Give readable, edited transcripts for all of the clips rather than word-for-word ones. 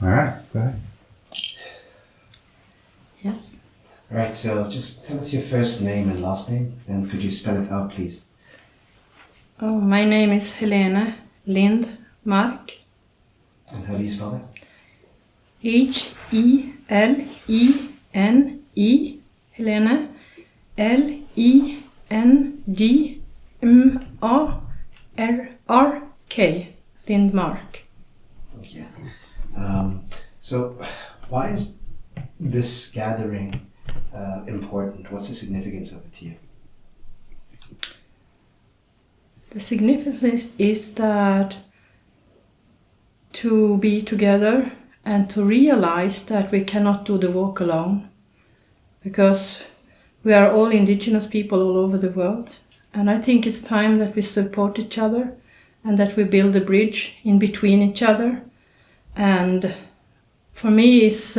All right, go ahead. Yes. All right, so just tell us your first name and last name, and could you spell it out, please? Oh, my name is Helena Lindmark. And how do you spell that? Helene, Helena, Lindmark, Lindmark. Thank you. So why is this gathering important? What's the significance of it to you? The significance is that to be together and to realize that we cannot do the walk alone, because we are all indigenous people all over the world, and I think it's time that we support each other and that we build a bridge in between each other. And for me it's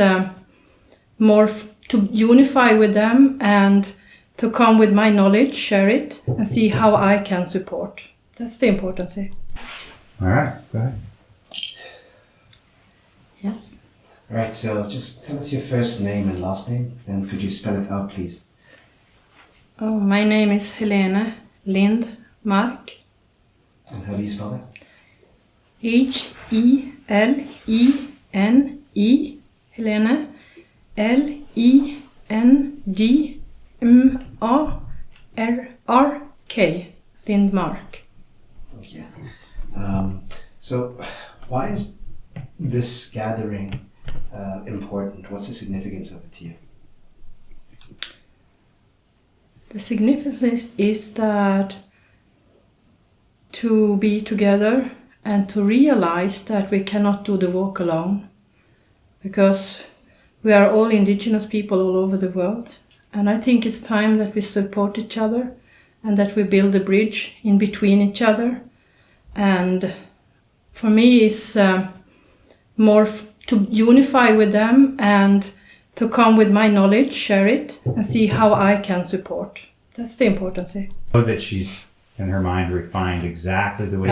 more to unify with them and to come with my knowledge, share it, and see how I can support. That's the importance here. All right, go ahead. Yes. All right, so just tell us your first name and last name, and could you spell it out, please? Oh, my name is Helena Lindmark. And how do you spell that? Helene, Helena, Lindmark, Lindmark. Thank you. So why is this gathering important? What's the significance of it to you? The significance is that to be together and to realize that we cannot do the walk alone, because we are all indigenous people all over the world, and I think it's time that we support each other and that we build a bridge in between each other. And for me it's more to unify with them and to come with my knowledge, share it, and see how I can support. That's the importance here. Know that she's in her mind refined exactly the way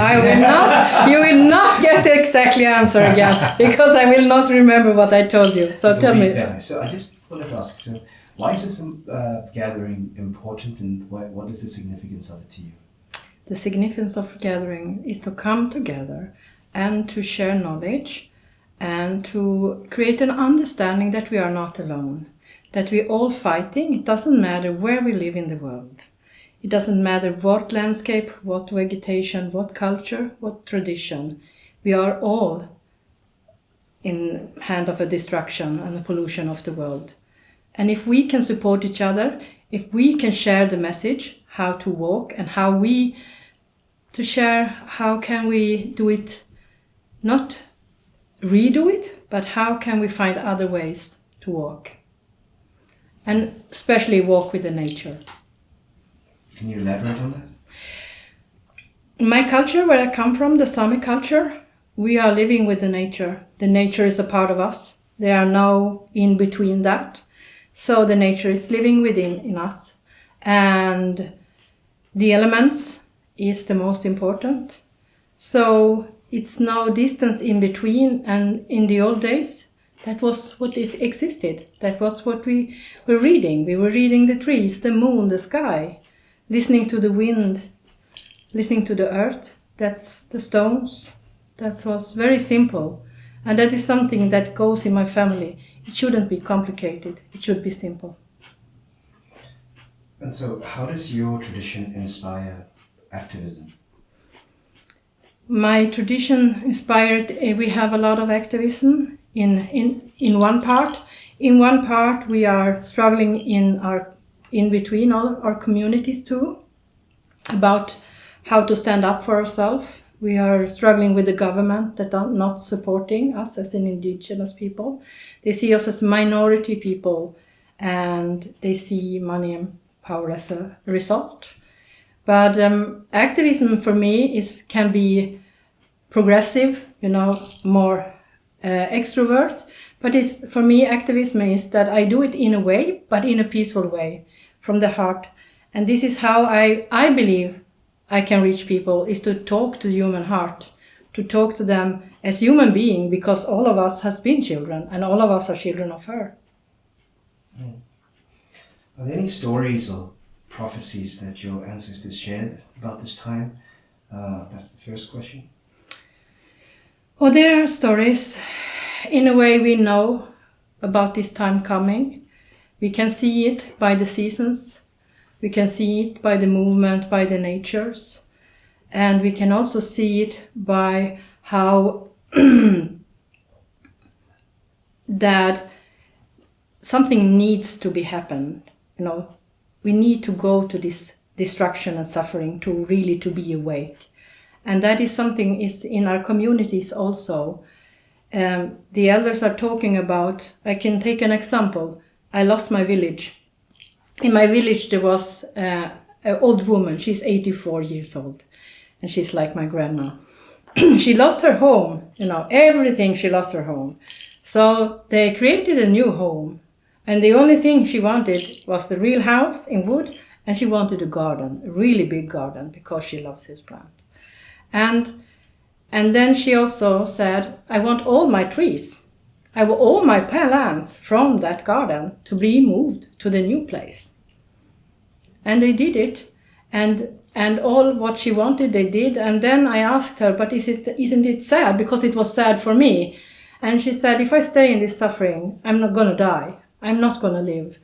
You will not get the exactly answer again, because I will not remember what I told you. So It'll tell be me. better. So I just wanted to ask, so why is this gathering important, and what is the significance of it to you? The significance of gathering is to come together and to share knowledge and to create an understanding that we are not alone, that we're all fighting. It doesn't matter where we live in the world. It doesn't matter what landscape, what vegetation, what culture, what tradition. We are all in hand of a destruction and a pollution of the world. And if we can support each other, if we can share the message, how to walk and how can we do it, not redo it, but how can we find other ways to walk? And especially walk with the nature. Can you elaborate on that? In my culture, where I come from, the Sámi culture, we are living with the nature. The nature is a part of us. There are no in between that. So the nature is living within us. And the elements is the most important. So it's no distance in between. And in the old days, that was what existed. That was what we were reading. We were reading the trees, the moon, the sky, listening to the wind, listening to the earth. That's the stones. That was very simple. And that is something that goes in my family. It shouldn't be complicated. It should be simple. And so how does your tradition inspire activism? My tradition inspired, we have a lot of activism in one part. In one part we are struggling in between all our communities too, about how to stand up for ourselves. We are struggling with the government that are not supporting us as an indigenous people. They see us as minority people and they see money and power as a result. But activism for me can be progressive, more extrovert. But for me, activism is that I do it in a way, but in a peaceful way, from the heart. And this is how I believe I can reach people, is to talk to the human heart, to talk to them as human beings, because all of us has been children and all of us are children of her. Are there any stories or prophecies that your ancestors shared about this time? That's the first question. Well, there are stories. In a way, we know about this time coming. We can see it by the seasons. We can see it by the movement, by the natures. And we can also see it by how that something needs to be happened. We need to go to this destruction and suffering to really to be awake. And that is something is in our communities also. The elders are talking about, I can take an example. I lost my village. In my village there was an old woman, she's 84 years old, and she's like my grandma. She lost her home, everything, she lost her home. So they created a new home, and the only thing she wanted was the real house in wood, and she wanted a garden, a really big garden, because she loves his plant. And then she also said, I want all my trees, I want all my plants from that garden to be moved to the new place. And they did it, and all what she wanted they did. And then I asked her, but isn't it sad? Because it was sad for me. And she said, if I stay in this suffering, I'm not going to die. I'm not going to live.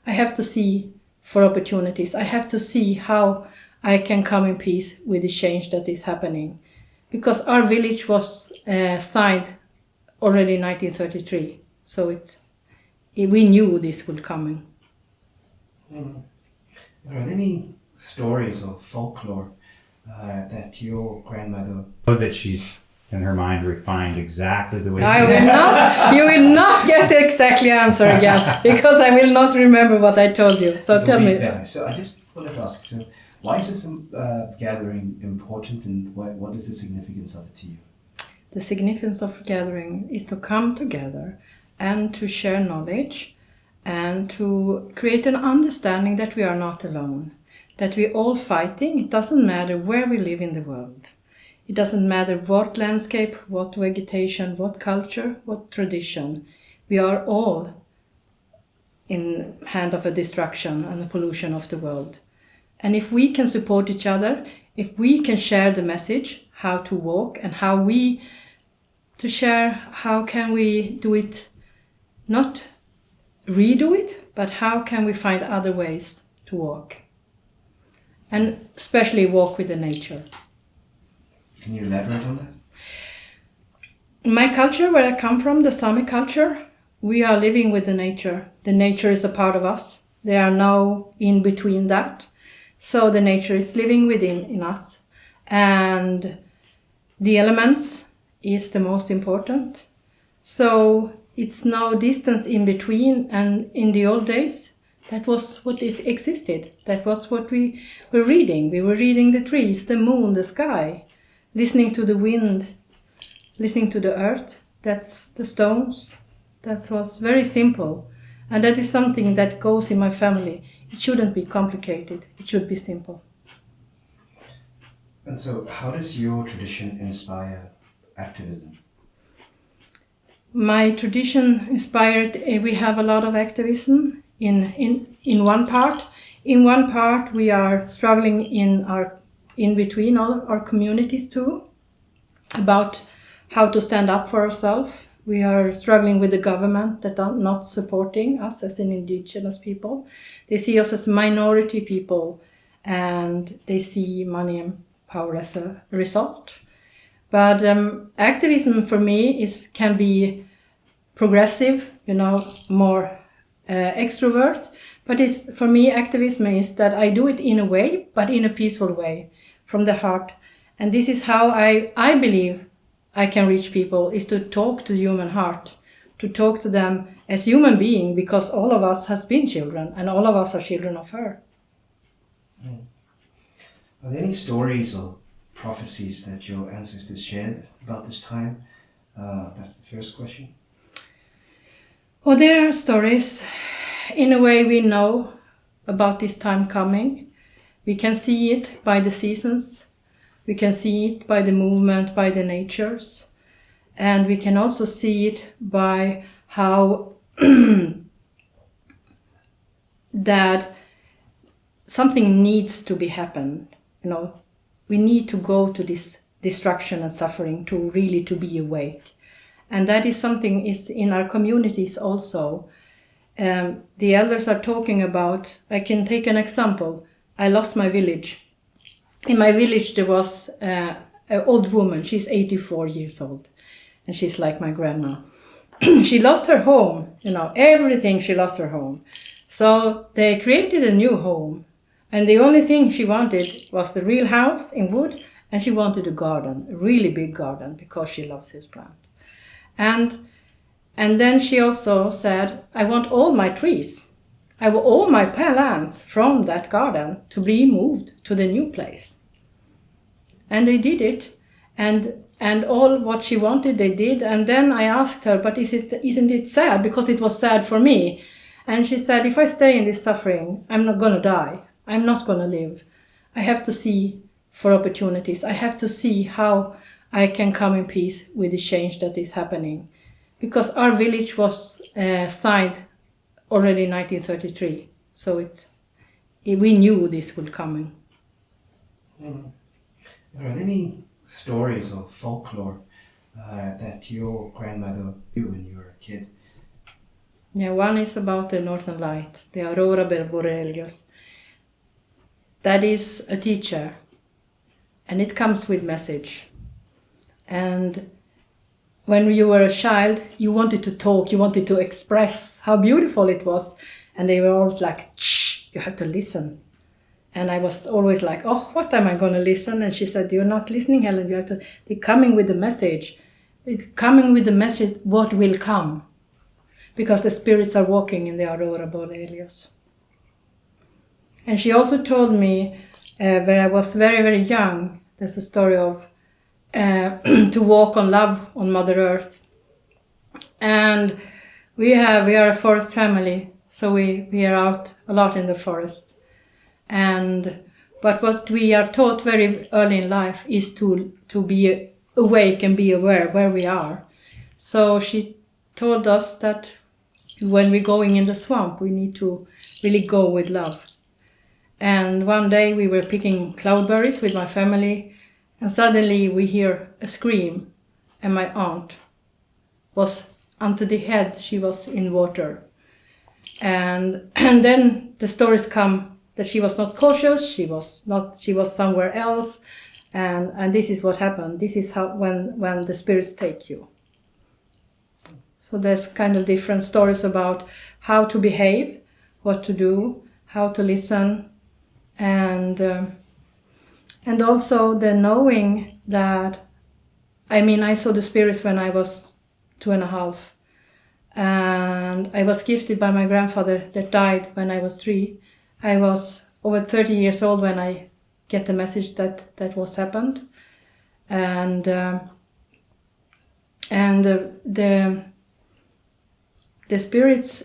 I have to see for opportunities. I have to see how I can come in peace with the change that is happening. Because our village was signed already in 1933. So we knew this would come. Are there any stories or folklore that your grandmother... Know that she's, in her mind, refined exactly the way... You will not get the exactly answer again, because I will not remember what I told you. So tell me. Better. So I just wanted to ask, so why is this gathering important, and what is the significance of it to you? The significance of gathering is to come together and to share knowledge and to create an understanding that we are not alone, that we're all fighting. It doesn't matter where we live in the world. It doesn't matter what landscape, what vegetation, what culture, what tradition. We are all in hand of a destruction and a pollution of the world. And if we can support each other, if we can share the message, how to walk and how can we do it, not redo it, but how can we find other ways to walk? And especially walk with the nature. Can you elaborate on that? In my culture, where I come from, the Sámi culture, we are living with the nature. The nature is a part of us. There are no in between that. So the nature is living within us. And the elements is the most important. So it's no distance in between. And in the old days, that was what existed. That was what we were reading. We were reading the trees, the moon, the sky, listening to the wind, listening to the earth. That's the stones. That was very simple. And that is something that goes in my family. It shouldn't be complicated. It should be simple. And so how does your tradition inspire activism? My tradition inspired, we have a lot of activism in one part. In one part, we are struggling in between all our communities too, about how to stand up for ourselves. We are struggling with the government that are not supporting us as an indigenous people. They see us as minority people, and they see money and power as a result. But activism for me can be progressive, more extrovert. But for me, activism is that I do it in a way, but in a peaceful way, from the heart. And this is how I believe I can reach people, is to talk to the human heart, to talk to them as human beings, because all of us has been children, and all of us are children of her. Are there any stories or prophecies that your ancestors shared about this time? That's the first question. Well, there are stories. In a way, we know about this time coming. We can see it by the seasons. We can see it by the movement, by the natures. And we can also see it by how that something needs to be happen. We need to go to this destruction and suffering to really to be awake. And that is something is in our communities also. The elders are talking about, I can take an example. I lost my village. In my village there was an old woman, she's 84 years old, and she's like my grandma. She lost her home, everything, she lost her home. So they created a new home, and the only thing she wanted was the real house in wood, and she wanted a garden, a really big garden, because she loves his plant. And then she also said, I want all my trees, I want all my plants from that garden to be moved to the new place. And they did it, and all what she wanted they did. And then I asked her, but isn't it sad? Because it was sad for me. And she said, if I stay in this suffering, I'm not going to die. I'm not going to live. I have to see for opportunities. I have to see how I can come in peace with the change that is happening. Because our village was signed already in 1933. So we knew this would come. Mm. Are there any stories or folklore that your grandmother knew when you were a kid? Yeah, one is about the Northern Light, the Aurora Borealis. That is a teacher, and it comes with message. And when you were a child, you wanted to talk, you wanted to express how beautiful it was, and they were always like, shh, you have to listen. And I was always like, oh, what am I going to listen? And she said, you're not listening, Helen, you have to, they're coming with the message. It's coming with the message, what will come. Because the spirits are walking in the Aurora Borealis. And she also told me, when I was very, very young, there's a story of to walk on love on Mother Earth. And we are a forest family, so we are out a lot in the forest. But what we are taught very early in life is to be awake and be aware where we are. So she told us that when we're going in the swamp, we need to really go with love. And one day we were picking cloudberries with my family, and suddenly we hear a scream, and my aunt was under the head, she was in water. And then the stories come that she was not cautious, she was somewhere else, and this is what happened. This is how when the spirits take you. So there's kind of different stories about how to behave, what to do, how to listen, and also the knowing that, I saw the spirits when I was 2.5, and I was gifted by my grandfather that died when I was 3. I was over 30 years old when I get the message that was happened, and the spirits,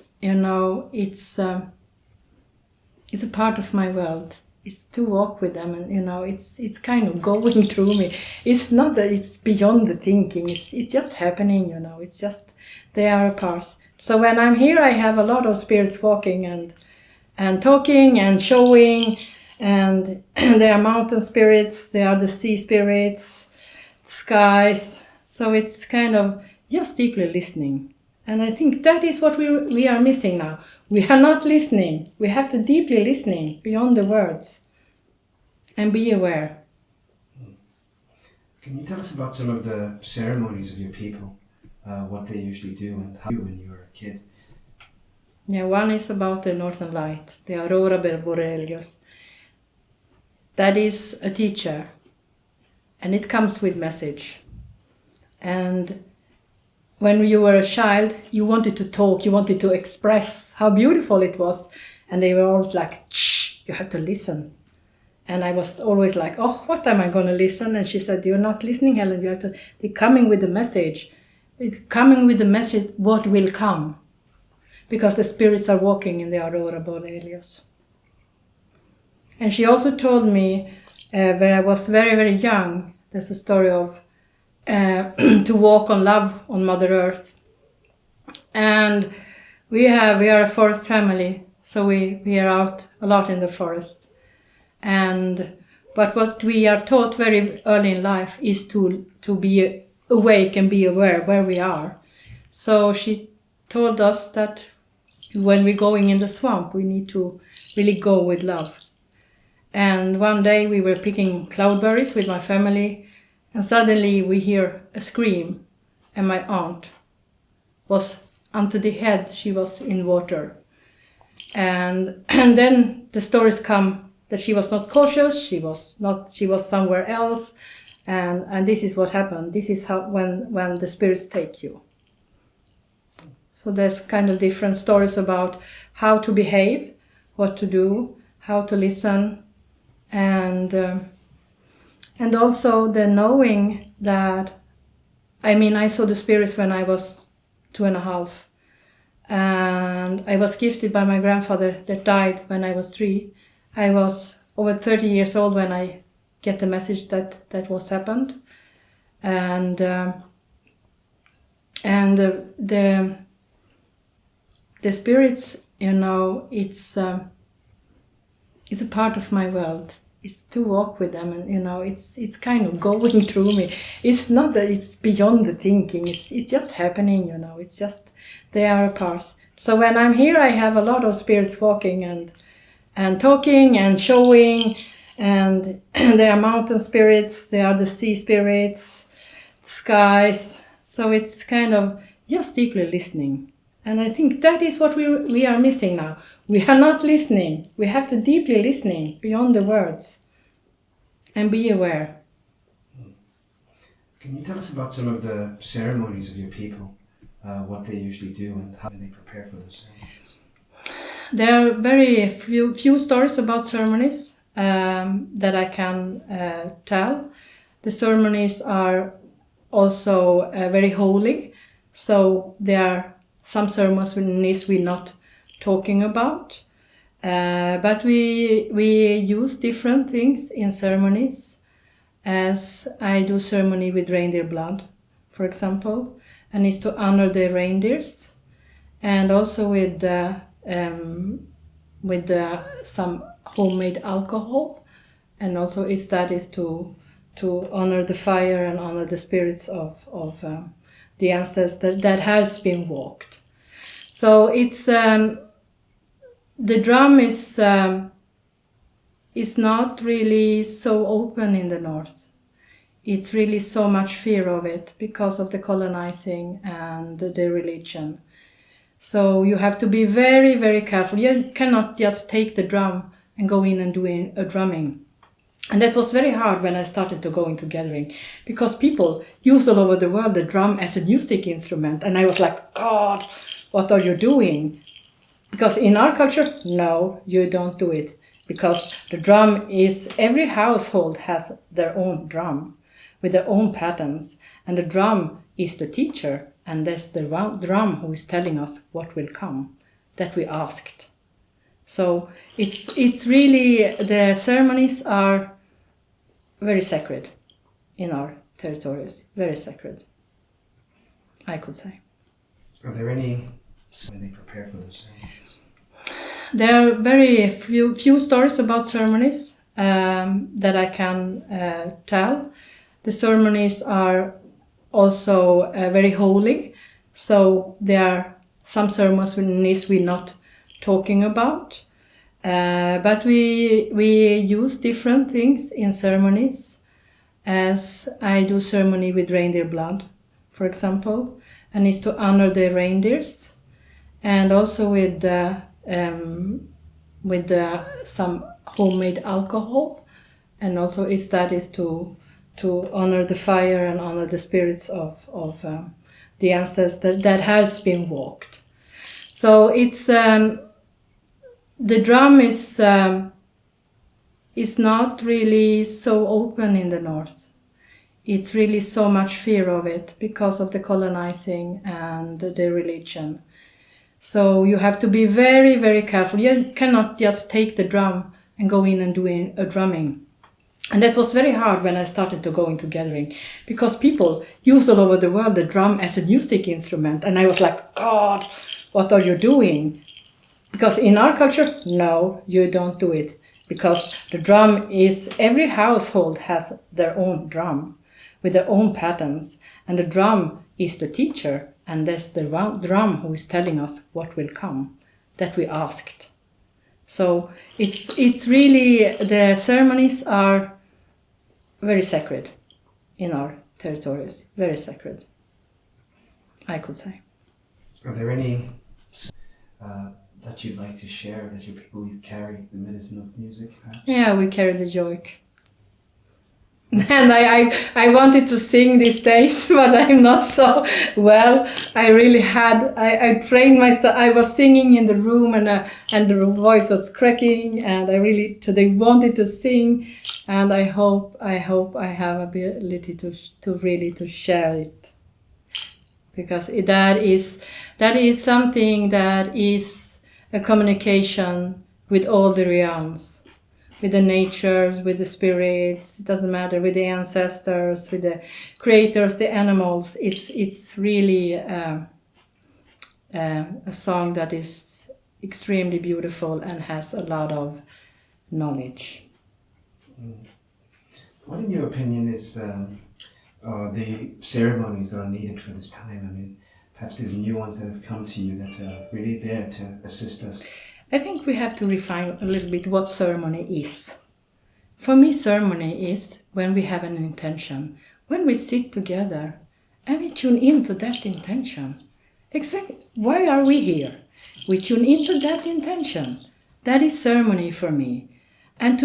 it's a part of my world. It's to walk with them, and it's kind of going through me. It's not that it's beyond the thinking. It's just happening. It's just they are a part. So when I'm here, I have a lot of spirits walking and talking and showing, and there are mountain spirits, there are the sea spirits, skies. So it's kind of just deeply listening. And I think that is what we are missing now. We are not listening. We have to deeply listening beyond the words and be aware. Can you tell us about some of the ceremonies of your people, what they usually do and how you when you were a kid? Yeah, one is about the Northern Light, the Aurora Borealis. That is a teacher, and it comes with message. And when you were a child, you wanted to talk, you wanted to express how beautiful it was, and they were always like, shh, you have to listen. And I was always like, oh, what am I going to listen? And she said, you're not listening, Helen, you have to, they're coming with the message. It's coming with the message, what will come. Because the spirits are walking in the Aurora Borealis. And she also told me, where I was very, very young. There's a story of to walk on love on Mother Earth. And we are a forest family, so we are out a lot in the forest. But what we are taught very early in life is to be awake and be aware where we are. So she told us that when we're going in the swamp, we need to really go with love. And one day we were picking cloudberries with my family, and suddenly we hear a scream, and my aunt was under the head, she was in water. And then the stories come that she was not cautious, she was somewhere else, and this is what happened. This is how when the spirits take you. So there's kind of different stories about how to behave, what to do, how to listen, and also the knowing that, I saw the spirits when I was 2.5, and I was gifted by my grandfather that died when I was 3. I was over 30 years old when I get the message that was happened, and the spirits, it's a part of my world. It's to walk with them, and it's kind of going through me. It's not that it's beyond the thinking. It's just happening. It's just they are a part. So when I'm here, I have a lot of spirits walking and talking and showing, and they are mountain spirits. They are the sea spirits, skies. So it's kind of just deeply listening. And I think that is what we are missing now. We are not listening. We have to deeply listening beyond the words and be aware. Can you tell us about some of the ceremonies of your people, what they usually do and how they prepare for those ceremonies? There are very few stories about ceremonies that I can tell. The ceremonies are also very holy, so there are some ceremonies we're not talking about, but we use different things in ceremonies. As I do ceremony with reindeer blood, for example, and it's to honor the reindeers, and also with some homemade alcohol, and also that is to honor the fire and honor the spirits of the ancestors that has been walked. So it's the drum is not really so open in the north. It's really so much fear of it because of the colonizing and the religion. So you have to be very, very careful. You cannot just take the drum and go in and do a drumming. And that was very hard when I started to go into gathering, because people use all over the world the drum as a music instrument. And I was like, God, what are you doing? Because in our culture, no, you don't do it. Because the drum is, every household has their own drum with their own patterns. And the drum is the teacher. And that's the drum who is telling us what will come, that we asked. So it's really, the ceremonies are very sacred in our territories, very sacred, I could say. Are there any when they prepare for those ceremonies? There are very few stories about ceremonies that I can tell. The ceremonies are also very holy, so there are some ceremonies we're not talking about. But we use different things in ceremonies, as I do ceremony with reindeer blood, for example, and it's to honor the reindeers, and also with some homemade alcohol, and also that is to honor the fire and honor the spirits of the ancestors that has been walked. So it's the drum is not really so open in the north. It's really so much fear of it because of the colonizing and the religion. So you have to be very, very careful. You cannot just take the drum and go in and do a drumming. And that was very hard when I started to go into gathering, because people use all over the world the drum as a music instrument. And I was like, God, what are you doing? Because in our culture, no, you don't do it. Because the drum is, every household has their own drum with their own patterns. And the drum is the teacher, and that's the drum who is telling us what will come, that we asked. So it's really, the ceremonies are very sacred in our territories, very sacred, I could say. Are there any that you'd like to share, that your people you carry the medicine of music? Yeah, we carry the joy. And I wanted to sing these days, but I'm not so well. I trained myself. I was singing in the room, and the voice was cracking, and I really today wanted to sing, and I hope I have ability to share it, because that is something that is a communication with all the realms. With the natures, with the spirits, it doesn't matter, with the ancestors, with the creators, the animals. It's really a song that is extremely beautiful and has a lot of knowledge. What, in your opinion, is the ceremonies that are needed for this time? I mean, perhaps there's new ones that have come to you that are really there to assist us. I think we have to refine a little bit what ceremony is. For me, ceremony is when we have an intention, when we sit together and we tune into that intention. Exactly. Why are we here? We tune into that intention. That is ceremony for me. And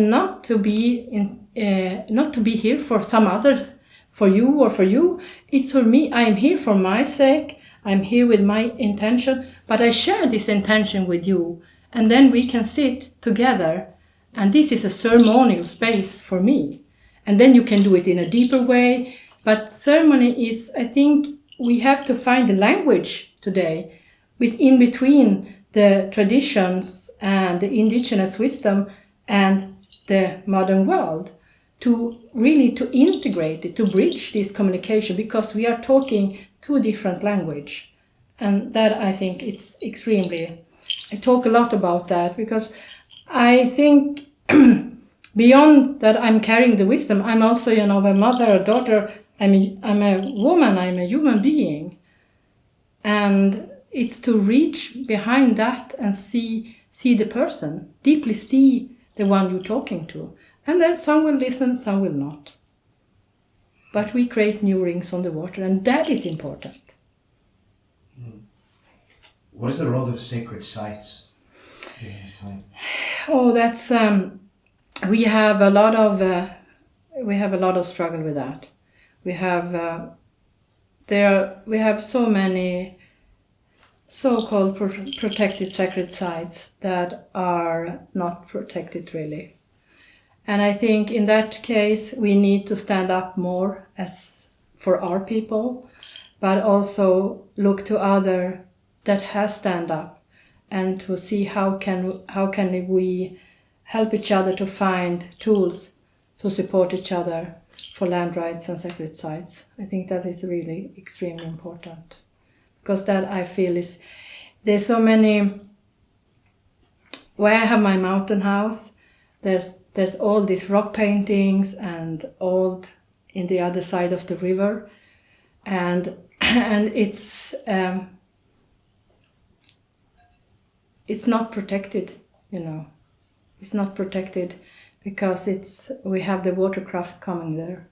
not to be here for some others, for you or for you. It's for me. I am here for my sake. I'm here with my intention, but I share this intention with you, and then we can sit together, and this is a ceremonial space for me. And then you can do it in a deeper way, but ceremony is, I think, we have to find the language today in between the traditions and the indigenous wisdom and the modern world, to really to integrate it, to bridge this communication, because we are talking two different language. And that, I think, it's extremely, I talk a lot about that, because I think beyond that I'm carrying the wisdom, I'm also, a mother, a daughter, I'm a woman, I'm a human being. And it's to reach behind that and see the person, deeply see the one you're talking to. And then some will listen, some will not. But we create new rings on the water, and that is important. What is the role of sacred sites during this time? Oh, that's we have a lot of struggle with that. We have so many so-called protected sacred sites that are not protected really. And I think in that case we need to stand up more as for our people, but also look to other that has stand up, and to see how can we help each other to find tools to support each other for land rights and sacred sites. I think that is really extremely important, because that I feel is, there's so many, where I have my mountain house, there's all these rock paintings and old in the other side of the river, and it's not protected, It's not protected because we have the watercraft coming there.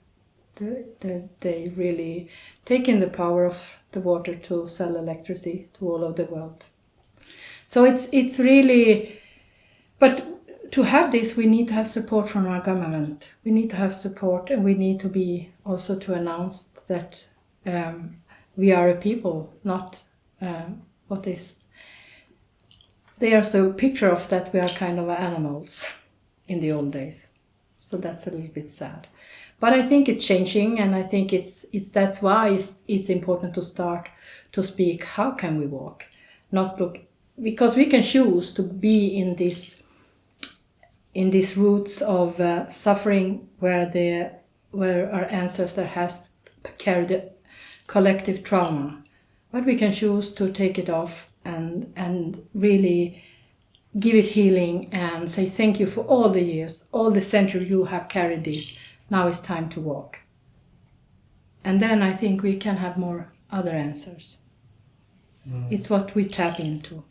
They really take in the power of the water to sell electricity to all of the world. So it's really, but to have this, we need to have support from our government. We need to have support, and we need to be also to announce that we are a people, not what is. They are so picture of that we are kind of animals in the old days. So that's a little bit sad. But I think it's changing, and I think that's why it's important to start to speak. How can we walk? Not look, because we can choose to be in this in these roots of suffering where our ancestor has carried collective trauma, but we can choose to take it off and really give it healing and say thank you for all the years, all the centuries you have carried this. Now it's time to walk. And then I think we can have more other answers. It's what we tap into.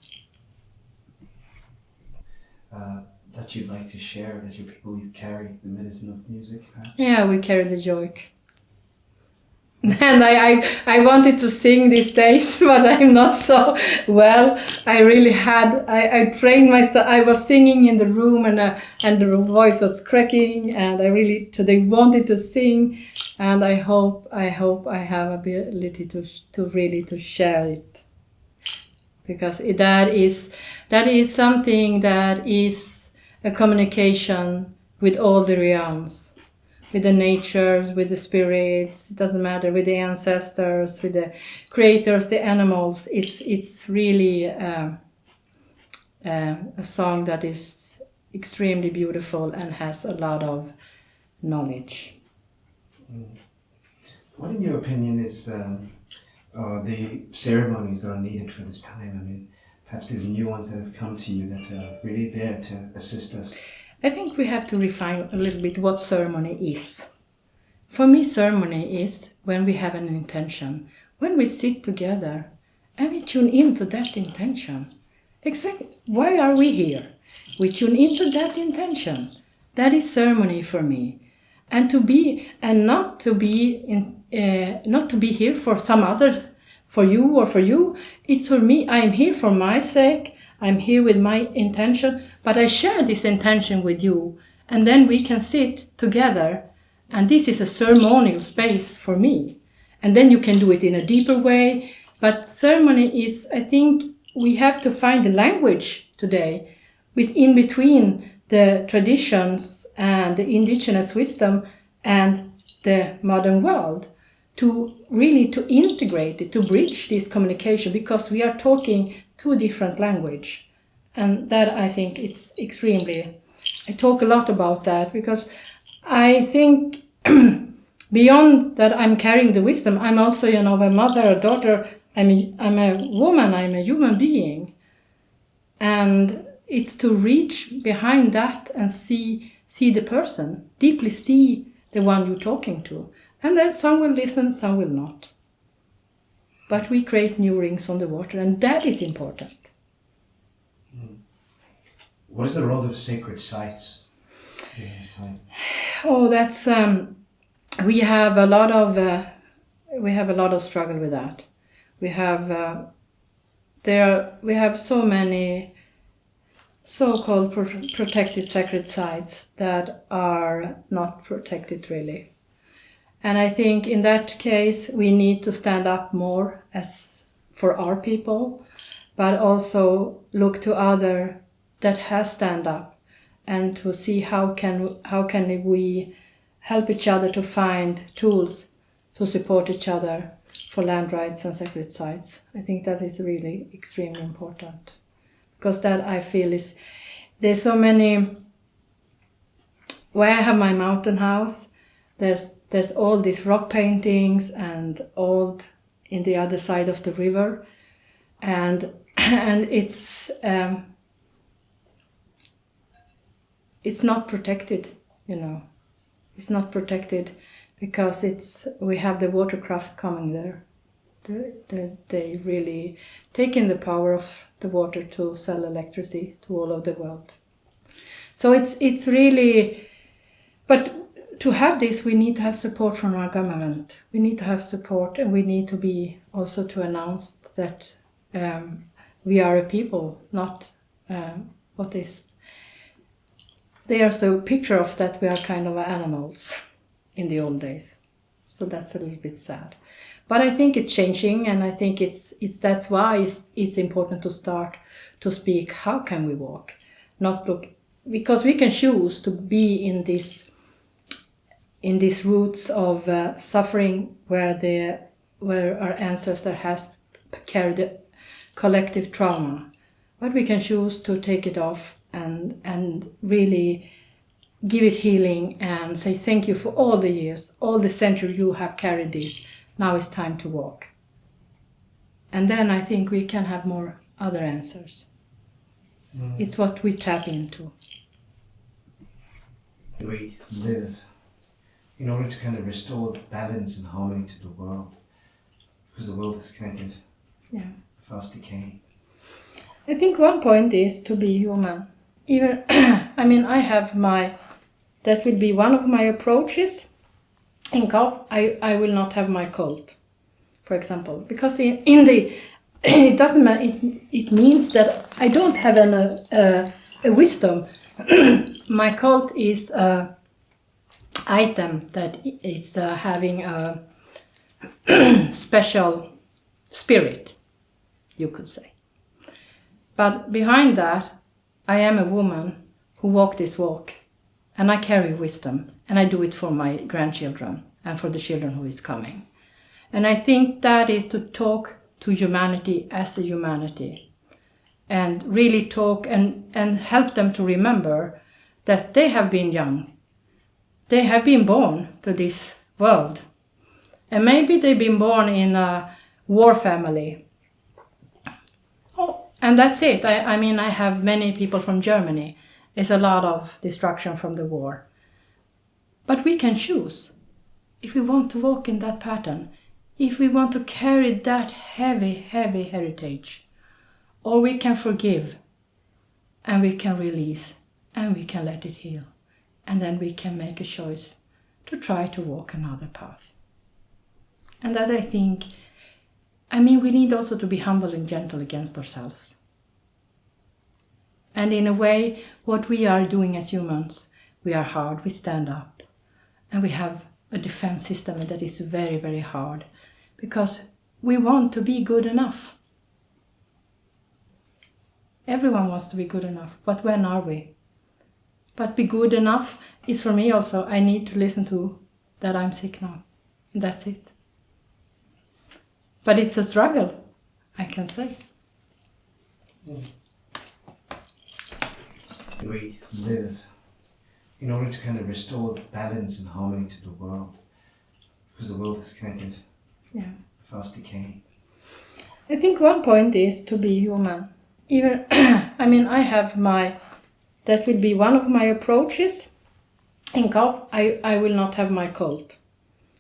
That you'd like to share, that you carry the medicine of music? Yeah, we carry the joy. And I wanted to sing these days, but I'm not so well. I trained myself. I was singing in the room and the voice was cracking, and I really today wanted to sing, and I hope I have ability to share it, because that is something that is a communication with all the realms. With the natures, with the spirits, it doesn't matter, with the ancestors, with the creators, the animals. It's really a song that is extremely beautiful and has a lot of knowledge. What, in your opinion, is the ceremonies that are needed for this time? I mean, perhaps there's new ones that have come to you that are really there to assist us. I think we have to refine a little bit what ceremony is. For me, ceremony is when we have an intention, when we sit together and we tune into that intention. Exactly. Why are we here? We tune into that intention. That is ceremony for me. And not to be here for some others, for you or for you. It's for me. I am here for my sake. I'm here with my intention, but I share this intention with you, and then we can sit together, and this is a ceremonial space for me. And then you can do it in a deeper way, but ceremony is, I think, we have to find the language today in between the traditions and the indigenous wisdom and the modern world, to integrate it, to bridge this communication, because we are talking two different language. And that, I think, it's extremely, I talk a lot about that, because I think beyond that I'm carrying the wisdom, I'm also, a mother, a daughter, I'm a woman, I'm a human being. And it's to reach behind that and see the person, deeply see the one you're talking to. And then some will listen, some will not. But we create new rings on the water, and that is important. What is the role of sacred sites during this time? Oh, that's we have a lot of struggle with that. We have so many so-called protected sacred sites that are not protected really. And I think in that case we need to stand up more as for our people, but also look to other that has stand up, and to see how can we help each other to find tools to support each other for land rights and sacred sites. I think that is really extremely important, because that I feel is, there's so many, where I have my mountain house, there's all these rock paintings and old in the other side of the river, and it's not protected, It's not protected because we have the watercraft coming there. They really take in the power of the water to sell electricity to all of the world. So it's really, but to have this, we need to have support from our government. We need to have support, and we need to be also to announce that we are a people, not what is. They are so picture of that we are kind of animals in the old days. So that's a little bit sad. But I think it's changing, and I think that's why it's important to start to speak. How can we walk? Not look, because we can choose to be in these roots of suffering where our ancestor has carried collective trauma. But we can choose to take it off and really give it healing and say thank you for all the years, all the centuries you have carried this. Now it's time to walk. And then I think we can have more other answers. It's what we tap into. We live in order to kind of restore balance and harmony to the world, because the world is kind of fast decaying. I think one point is to be human. Even, I have that will be one of my approaches. In cult, I will not have my cult, for example, because it doesn't matter. It means that I don't have a wisdom. My cult is an item that is having a special spirit, you could say. But behind that, I am a woman who walk this walk, and I carry wisdom, and I do it for my grandchildren and for the children who is coming. And I think that is to talk to humanity as a humanity, and really talk and help them to remember that they have been young. They have been born to this world. And maybe they've been born in a war family. And that's it. I have many people from Germany. It's a lot of destruction from the war. But we can choose if we want to walk in that pattern, if we want to carry that heavy, heavy heritage, or we can forgive, and we can release, and we can let it heal. And then we can make a choice to try to walk another path. And that I think, we need also to be humble and gentle against ourselves. And in a way, what we are doing as humans, we are hard, we stand up. And we have a defense system that is very, very hard. Because we want to be good enough. Everyone wants to be good enough, but when are we? But be good enough is for me also, I need to listen to that I'm sick now. That's it. But it's a struggle, I can say. We live in order to kind of restore balance and harmony to the world, because the world is kind of fast decaying. I think one point is to be human. Even, I have that will be one of my approaches. In cult, I will not have my cult,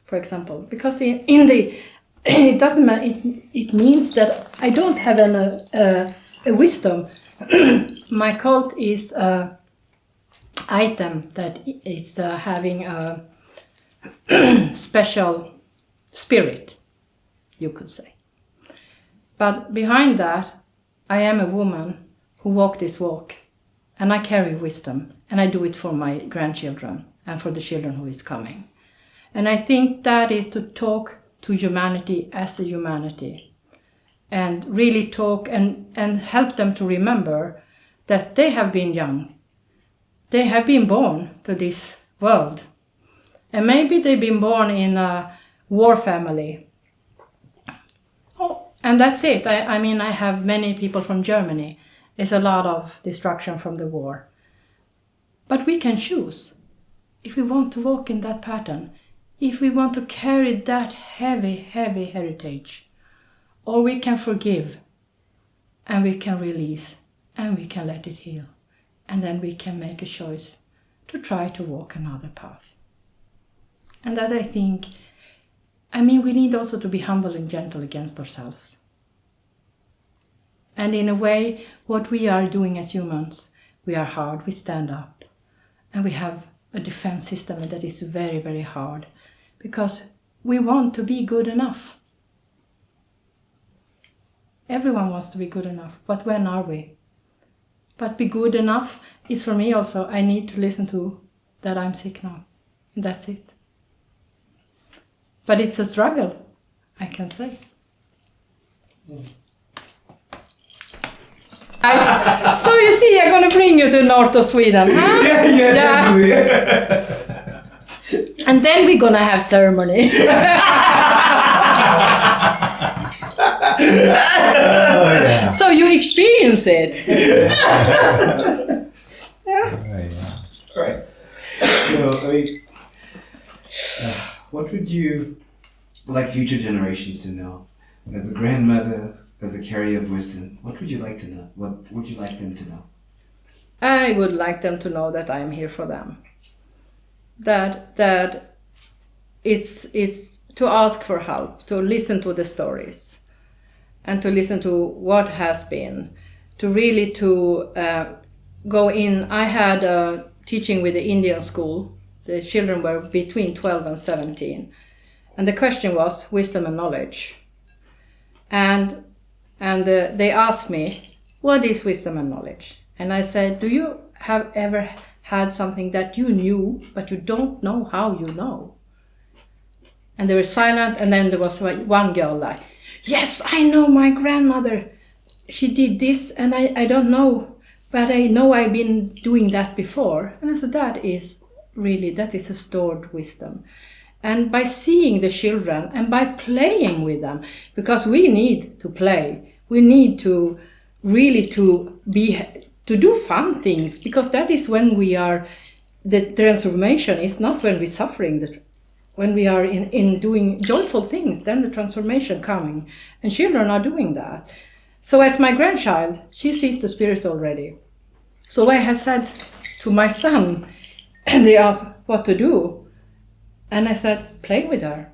for example, because it doesn't matter. It means that I don't have a wisdom. My cult is an item that is having a special spirit, you could say. But behind that, I am a woman who walk this walk, and I carry wisdom, and I do it for my grandchildren and for the children who is coming. And I think that is to talk to humanity as a humanity, and really talk and help them to remember that they have been young. They have been born to this world. And maybe they've been born in a war family. And that's it. I have many people from Germany. It's a lot of destruction from the war. But we can choose if we want to walk in that pattern, if we want to carry that heavy, heavy heritage, or we can forgive, and we can release, and we can let it heal. And then we can make a choice to try to walk another path. And that I think, we need also to be humble and gentle against ourselves. And in a way, what we are doing as humans, we are hard, we stand up. And we have a defense system that is very, very hard. Because we want to be good enough. Everyone wants to be good enough, but when are we? But be good enough is for me also, I need to listen to that I'm sick now. That's it. But it's a struggle, I can say. So you see, I'm going to bring you to north of Sweden. Huh? Yeah. And then we're going to have ceremony. So you experience it. Yeah. Oh, yeah. All right. So, I mean, what would you like future generations to know? As the grandmother, as a carrier of wisdom, what would you like to know? What would you like them to know? I would like them to know that I am here for them. That it's to ask for help, to listen to the stories, and to listen to what has been, to really go in. I had a teaching with the Indian school. The children were between 12 and 17, and the question was wisdom and knowledge. And they asked me, what is wisdom and knowledge? And I said, do you have ever had something that you knew, but you don't know how you know? And they were silent, and then there was one girl like, yes, I know my grandmother. She did this, and I don't know, but I know I've been doing that before. And I said, that is a stored wisdom. And by seeing the children and by playing with them, because we need to play, we need to really to do fun things, because that is when we are, the transformation is not when we're suffering, when we are in doing joyful things, then the transformation coming, and children are doing that. So as my grandchild, she sees the spirit already. So I have said to my son, and they asked what to do, and I said, play with her.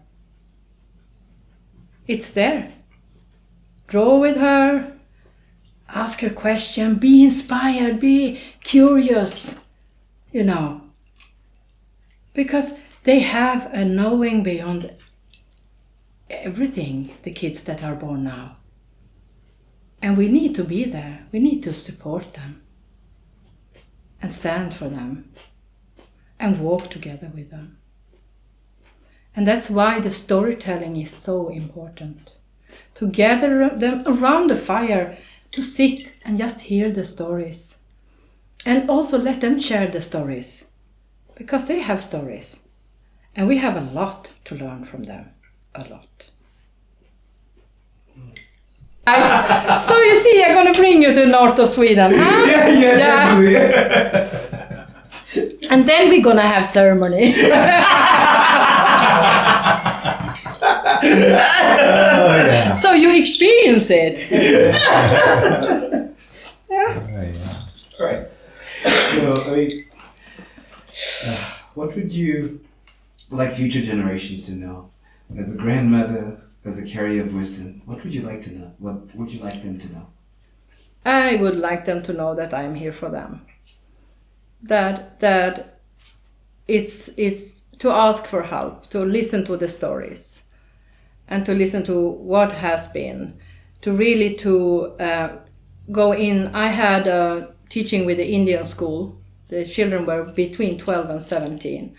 It's there. Draw with her, ask her question, be inspired, be curious, because they have a knowing beyond everything, the kids that are born now. And we need to be there. We need to support them and stand for them and walk together with them. And that's why the storytelling is so important. To gather them around the fire, to sit and just hear the stories. And also let them share the stories, because they have stories. And we have a lot to learn from them. A lot. So you see, I'm going to bring you to north of Sweden. Huh? Yeah. And then we're going to have ceremony. Oh, yeah. So you experience it. Yeah. Oh, yeah. All right. So, I mean, what would you like future generations to know? As the grandmother, as a carrier of wisdom, what would you like to know? What would you like them to know? I would like them to know that I am here for them. That it's to ask for help, to listen to the stories, and to listen to what has been, to really go in. I had a teaching with the Indian school. The children were between 12 and 17,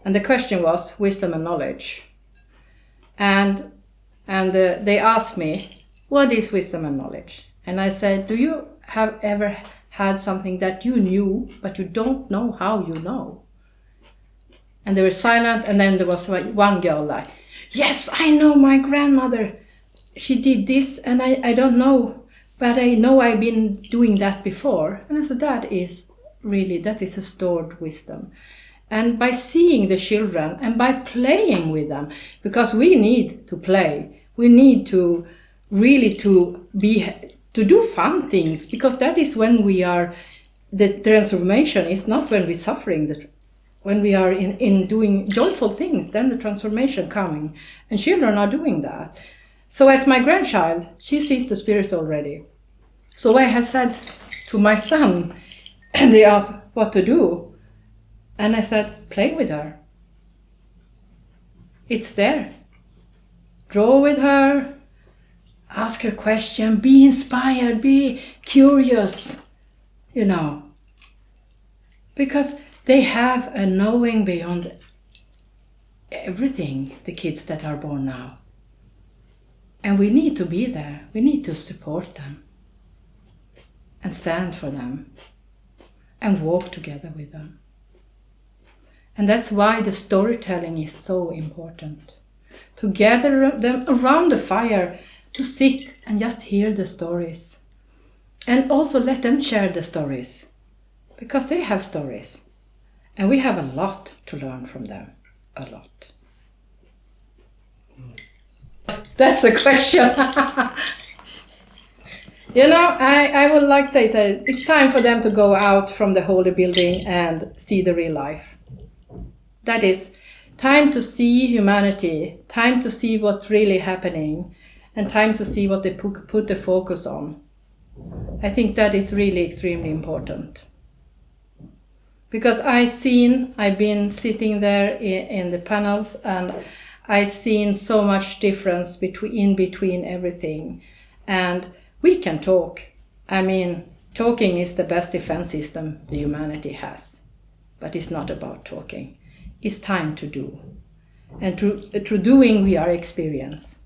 and the question was wisdom and knowledge. And they asked me, what is wisdom and knowledge? And I said, do you have ever had something that you knew, but you don't know how you know? And they were silent, and then there was one girl like, yes, I know my grandmother. She did this, and I don't know, but I know I've been doing that before. And I said, that is a stored wisdom. And by seeing the children and by playing with them, because we need to play, we need to really to do fun things, because that is when we are, the transformation is not when we're suffering, when we are in doing joyful things, then the transformation coming, and children are doing that. So as my grandchild, she sees the spirit already. So I have said to my son, and they asked what to do, and I said, play with her. It's there. Draw with her, ask her question, be inspired, be curious, because they have a knowing beyond everything, the kids that are born now. And we need to be there. We need to support them and stand for them and walk together with them. And that's why the storytelling is so important. To gather them around the fire, to sit and just hear the stories. And also let them share the stories, because they have stories. And we have a lot to learn from them. A lot. That's the question. I would like to say that it's time for them to go out from the holy building and see the real life. That is time to see humanity, time to see what's really happening, and time to see what they put the focus on. I think that is really extremely important. Because I've been sitting there in the panels, and I've seen so much difference between everything. And we can talk. I mean, talking is the best defense system the humanity has. But it's not about talking. It's time to do. And through doing, we are experience.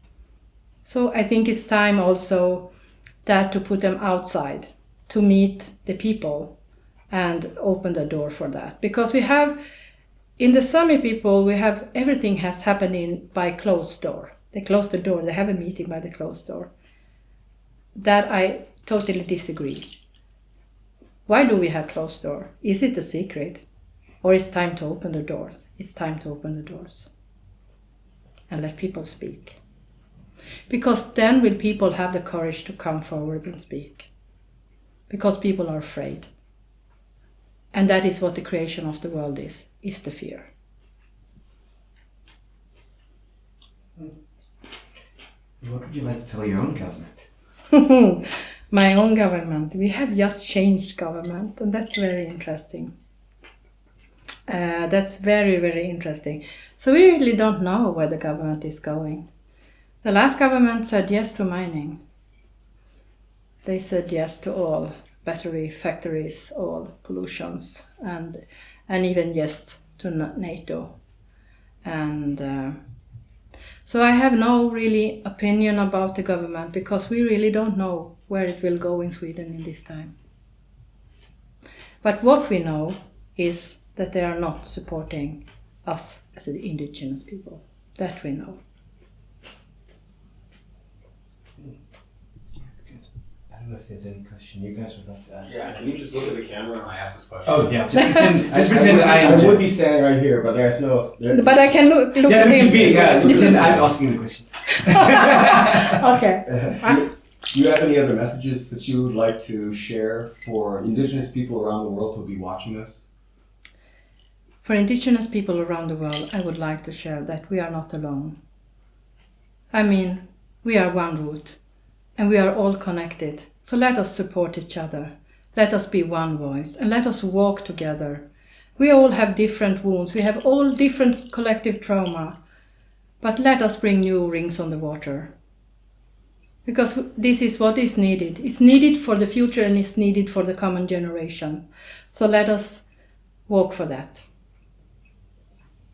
So I think it's time also that to put them outside, to meet the people and open the door for that. Because we have, in the Sámi people, everything has happened by closed door. They close the door, they have a meeting by the closed door. That I totally disagree. Why do we have closed door? Is it a secret? Or it's time to open the doors? It's time to open the doors. And let people speak. Because then will people have the courage to come forward and speak. Because people are afraid. And that is what the creation of the world is the fear. What would you like to tell your own government? My own government. We have just changed government, and that's very interesting. That's very, very interesting. So we really don't know where the government is going. The last government said yes to mining. They said yes to all battery factories, all pollutions, and even yes to NATO. And so I have no really opinion about the government, because we really don't know where it will go in Sweden in this time. But what we know is that they are not supporting us as the indigenous people. That we know. I don't know if there's any question you guys would like to ask. Yeah, can you just look at the camera when I ask this question? Oh yeah, just pretend that I am. I would be standing right here, but there's no. But I can look Yeah, at him. pretend I'm asking the question. Okay. Do you have any other messages that you would like to share for Indigenous people around the world who will be watching this? For Indigenous people around the world, I would like to share that we are not alone. I mean, we are one root, and we are all connected. So let us support each other. Let us be one voice, and let us walk together. We all have different wounds. We have all different collective trauma. But let us bring new rings on the water. Because this is what is needed. It's needed for the future, and it's needed for the common generation. So let us walk for that.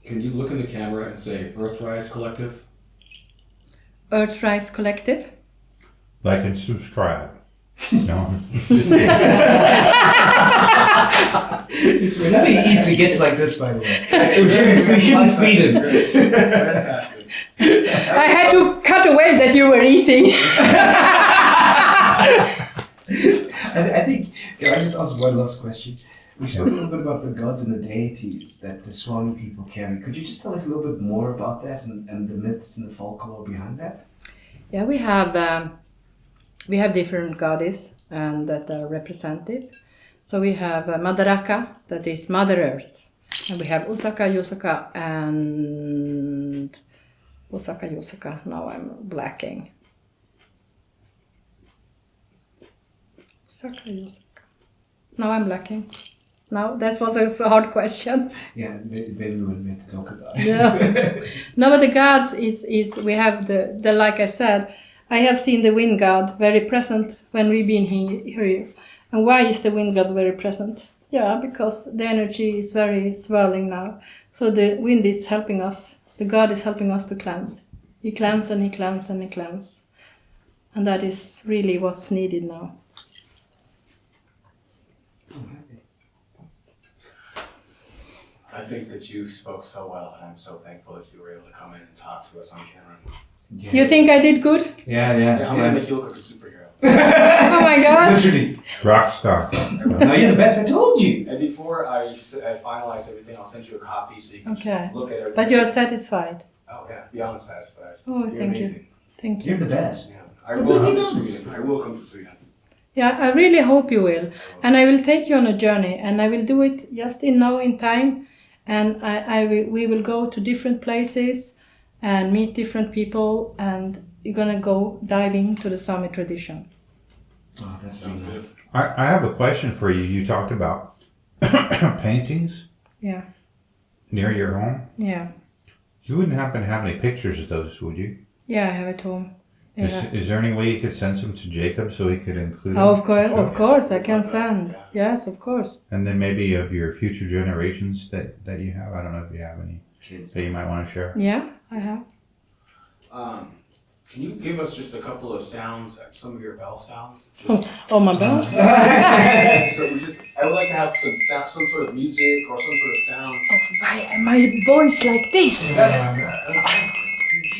Can you look in the camera and say Earthrise Collective? Earthrise Collective. Like and subscribe. No. It's whenever he eats, he gets like this, by the way. We shouldn't feed him. Fantastic. I had to cut away that you were eating. I think, can I just ask one last question? We spoke a little bit about the gods and the deities that the Sámi people carry. Could you just tell us a little bit more about that and the myths and the folklore behind that? Yeah, we have different goddesses and that are represented. So we have Madaraka, that is Mother Earth, and we have Usaka, Yusaka, and Usaka. Now I'm blacking. Usaka, Yusaka. Now I'm blacking. No, that was a hard question. Yeah, maybe we weren't meant to talk about it. Yeah. No, but the gods is we have the like I said, I have seen the wind god very present when we've been here. And why is the wind god very present? Yeah, because the energy is very swirling now. So the wind is helping us. The god is helping us to cleanse. He cleanses and he cleanses and he cleanses. And that is really what's needed now. I think that you spoke so well, and I'm so thankful that you were able to come in and talk to us on camera. Yeah. You think I did good? Yeah. Yeah, I'm gonna make you look like a superhero. Oh my my God. Literally. Rock star. No, you're the best. I told you. And before I finalize everything, I'll send you a copy so you can Okay. just look at everything. But you're satisfied. Oh yeah, beyond satisfied. Oh, You're thank amazing. you. Thank you. You're the best. Yeah. I will come to Sweden. I will come to Sweden. Yeah, I really hope you will. And I will take you on a journey, and I will do it just in time. And we will go to different places and meet different people, and you're gonna go diving to the Sámi tradition. Oh, that's Sounds really good. nice. I have a question for you. You talked about paintings Yeah, near your home. yeah, You wouldn't happen to have any pictures of those, would you? yeah. I have it home. Yeah. Is there any way you could send some to Jacob so he could include them? Oh, to show? of course, I can Yeah. send. Yes, of course. And then maybe of your future generations that you have. I don't know if you have any Kids. that you might want to share. Yeah, I have. Can you give us just a couple of sounds, some of your bell sounds? Just, Oh, my bells. so I would like to have some sort of music or some sort of sound. Oh, my voice like this.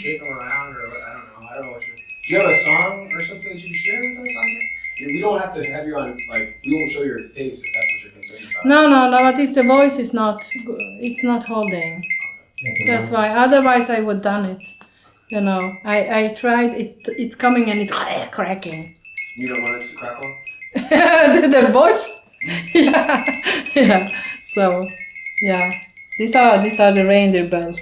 Shake them around, or I don't know what you're. Do you have a song or something that you can share with us on here? We don't have to have you on, like, we won't show your face if that's what you're concerned about. No. But it's the voice is not. It's not holding. That's why. Otherwise, I would done it. You know, I tried. It's coming and it's cracking. You don't want it to crackle? the voice. yeah. So, yeah. These are the reindeer bells.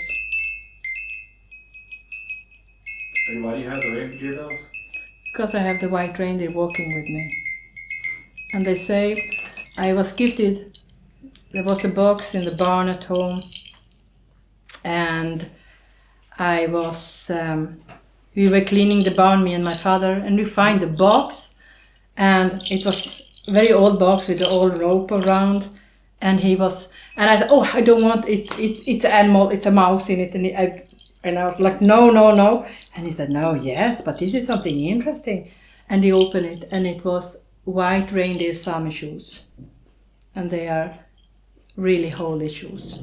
And why do you have the reindeer bells? Because I have the white reindeer walking with me. And they say I was gifted. There was a box in the barn at home, and I was. We were cleaning the barn, me and my father, and we find the box, and it was a very old box with the old rope around, and he was. And I said, "Oh, I don't want. It's an animal. It's a mouse in it." And I was like, no. And he said, no, yes, but this is something interesting. And he opened it, and it was white reindeer Sámi shoes. And they are really holy shoes.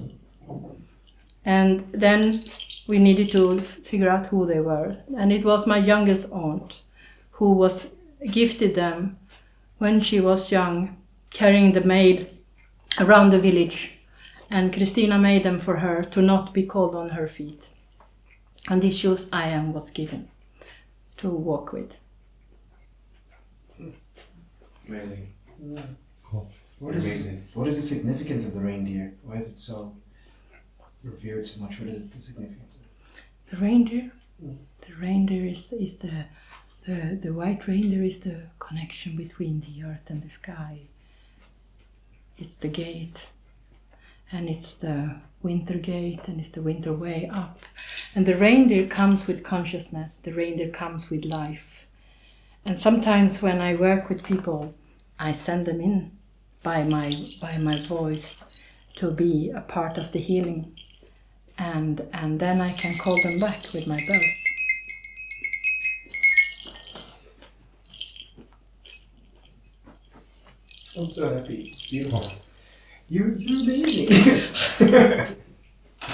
And then we needed to figure out who they were. And it was my youngest aunt who was gifted them when she was young, carrying the maid around the village. And Christina made them for her to not be cold on her feet. And these shoes I was given to walk with. Amazing. Cool. What is the significance of the reindeer? Why is it so revered so much? What is the significance? The reindeer? The reindeer is the white reindeer is the connection between the earth and the sky. It's the gate. And it's the winter gate, and it's the winter way up. And the reindeer comes with consciousness. The reindeer comes with life. And sometimes when I work with people, I send them in by my voice to be a part of the healing. And then I can call them back with my bells. I'm so happy. Beautiful. You're amazing.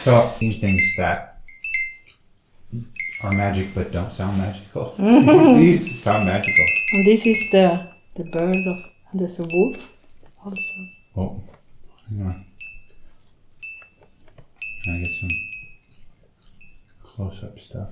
So, things that are magic but don't sound magical. These sound magical. And this is the bird of, there's a wolf also. Oh, hang on. Trying to get some close-up stuff.